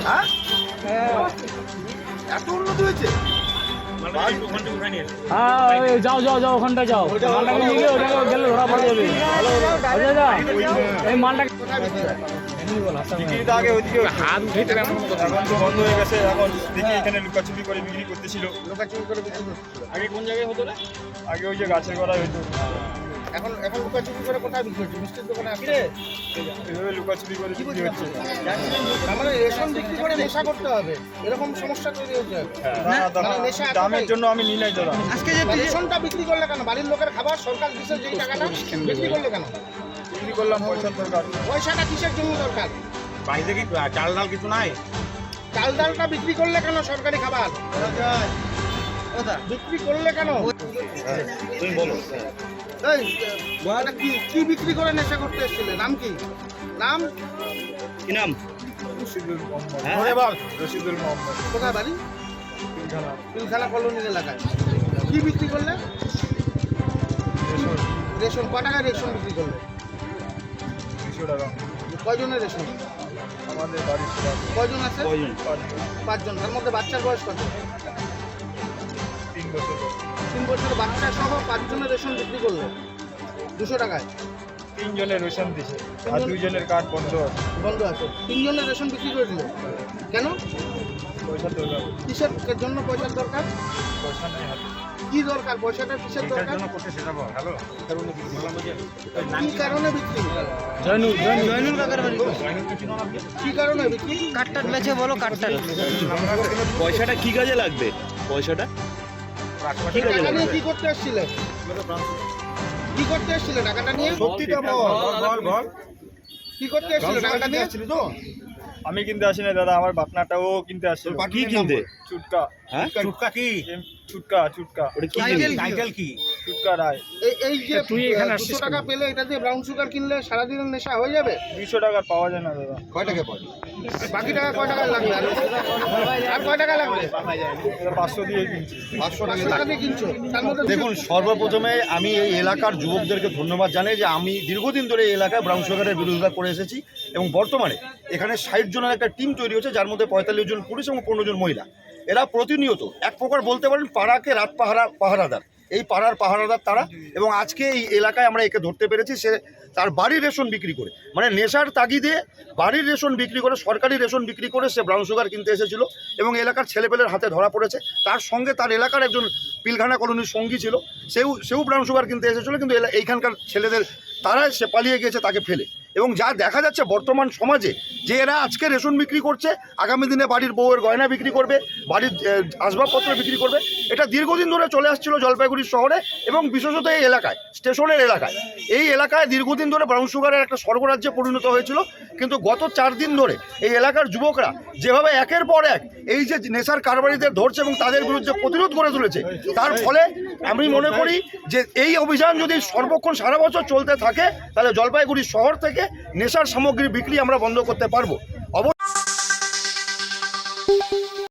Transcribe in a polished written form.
হ্যাঁ এত উন্নতি হয়েছে। হ্যাঁ যাও যাও যাও ওখানটা যাও, মালটাকে নিয়ে ওটাকে গেলে ধরা পড়ে যাবে। এই মালটাকে বিক্রিটা আগে ওইদিকে হাত উঠে এখন তো বন্ধ হয়ে গেছে। এখন দেখি এখানে লুকাচুপি করে বিক্রি করতেছিল। লুকাচুপি করে বিক্রি করতেছিল। আগে কোন জায়গায় হতো না? আগে ওই যে গাছের গোড়ায় হতো। এখন লুকাচুপি করে কোথায় বিক্রি হচ্ছে? মিষ্টির দোকানে আসলে এইভাবে লুকাচুপি করে বিক্রি হচ্ছে। তার মানে রেশন বিক্রি করে নেশা করতে হবে, এরকম সমস্যা তৈরি হচ্ছে। দামের জন্য আমি নিই নাই দাদা। আজকে যে রেশনটা বিক্রি করলে কেন? বাড়ির লোকের খাবার সরকার দিচ্ছে, যেই টাকাটা বিক্রি করলে কেন? বিক্রি করলাম পয়সার দরকার। পয়সাটা কিসের জন্য দরকার? বাড়িতে কি চাল ডাল কিছু নাই? চাল ডালটা বিক্রি করলে কেন? সরকারি খাবার বিক্রি করলে কেন? তুমি বলো। এই এটা কি বিক্রি করে নেশা করতে এসেছিলে? নাম কি? নাম কি নাম? রশিদুল মোহাম্মদ। রশিদুল মোহাম্মদ। কোথায় বাড়ি? পিলখানা কলোনি এলাকায়। কি বিক্রি করলে? রেশন। ক টাকায় রেশন বিক্রি করলে? 200 টাকা। কয়জনের রেশন? আমাদের বাড়ির সবাই। কয়জন আছে? 5 জন। 5 জন। তার মধ্যে বাচ্চার বয়স কত? 3 বছর। 3 বছর বাচ্চা সহ 5 জনের রেশন বিক্রি করলে 200 টাকায়। 3 জনের রেশন দিছে আর 2 জনের কার্ড বন্ধ আছে। বন্ধ আছে। 3 জনের রেশন বিক্রি করে দিল কেন? পয়সার দরকার। কিসের জন্য পয়সার দরকার? পয়সা নেই হাতে। কি দরকার? পয়সাটা কিসের দরকার? করতে সেটা বল। হ্যালো। কি কারণে বিক্রি? জয়নুল কাকার বাড়ি। কি কারণে বিক্রি? কাটটাট বেচে বলো, কাটটাট। পয়সাটা কি কাজে লাগবে? পয়সাটা কি টাকা নিয়ে কি করতে এসেছিলে? কি করতে এসেছিলে টাকাটা নিয়ে? সত্যিটা বল। কি করতে এসেছিলে টাকাটা নিয়ে? আমি কিনতে আসি না দাদা, আমার বাপনাটাও কিনতে আসছিল। কি কিনতে? চুটকা। হ্যাঁ? চুটকা কি? চুটকা। ওটা কি জিনিস? টাইটেল কি? চুটকা রায়। এই যে তুই এখানে 200 টাকা পেলে এটা দিয়ে ব্রাউন সুগার কিনলে সারাদিনের নেশা হয়ে যাবে? 200 টাকা পাওয়া যায় না দাদা। কয় টাকা পাওয়া? বাকি টাকা কয় টাকা লাগবে? আর কয় টাকা লাগবে? 500 দিয়ে কিনছি। 500 টাকা দিয়ে কিনছো, তার মধ্যে দেখুন, সর্বপ্রথমে আমি এই এলাকার যুবকদেরকে ধন্যবাদ জানাই যে আমি দীর্ঘদিন ধরে এই এলাকায় ব্রাউন সুগারের বিরোধিতা করে এসেছি এবং বর্তমানে এখানে 60 জনের একটা টিম তৈরি হচ্ছে, যার মধ্যে 45 জন পুরুষ এবং 15 জন মহিলা। এরা প্রতিনিয়ত এক প্রকার বলতে পারেন পাড়াকে রাত পাহারাদার। এই পাড়ার পাহারাদার তারা, এবং আজকে এই এলাকায় আমরা একে ধরতে পেরেছি। সে তার বাড়ির রেশন বিক্রি করে, মানে নেশার তাগিদে বাড়ির রেশন বিক্রি করে, সরকারি রেশন বিক্রি করে সে ব্রাউন সুগার কিনতে এসেছিল এবং এলাকার ছেলেপেলের হাতে ধরা পড়েছে। তার সঙ্গে তার এলাকার একজন পিলখানা কলোনির সঙ্গী ছিল, সেও ব্রাউন সুগার কিনতে এসেছিলো, কিন্তু এইখানকার ছেলেদের তারা সে পালিয়ে গিয়েছে তাকে ফেলে। এবং যা দেখা যাচ্ছে বর্তমান সমাজে, যে এরা আজকে রেশন বিক্রি করছে, আগামী দিনে বাড়ির বউয়ের গয়না বিক্রি করবে, বাড়ির আসবাবপত্র বিক্রি করবে। এটা দীর্ঘদিন ধরে চলে আসছিল জলপাইগুড়ি শহরে এবং বিশেষত এই এলাকায়, স্টেশনের এলাকায়। এই এলাকায় দীর্ঘদিন ধরে ব্রাউন সুগারের একটা স্বর্গরাজ্যে পরিণত হয়েছিল। কিন্তু গত 4 দিন ধরে এই এলাকার যুবকরা যেভাবে একের পর এক এই যে নেশার কারবারিদের ধরছে এবং তাদের বিরুদ্ধে প্রতিরোধ করে তুলেছে, তার ফলে আমি মনে করি যে এই অভিযান যদি সর্বক্ষণ সারা বছর চলতে থাকে, তাহলে জলপাইগুড়ি শহর থেকে নেশার সামগ্রী বিক্রি আমরা বন্ধ করতে পারবো।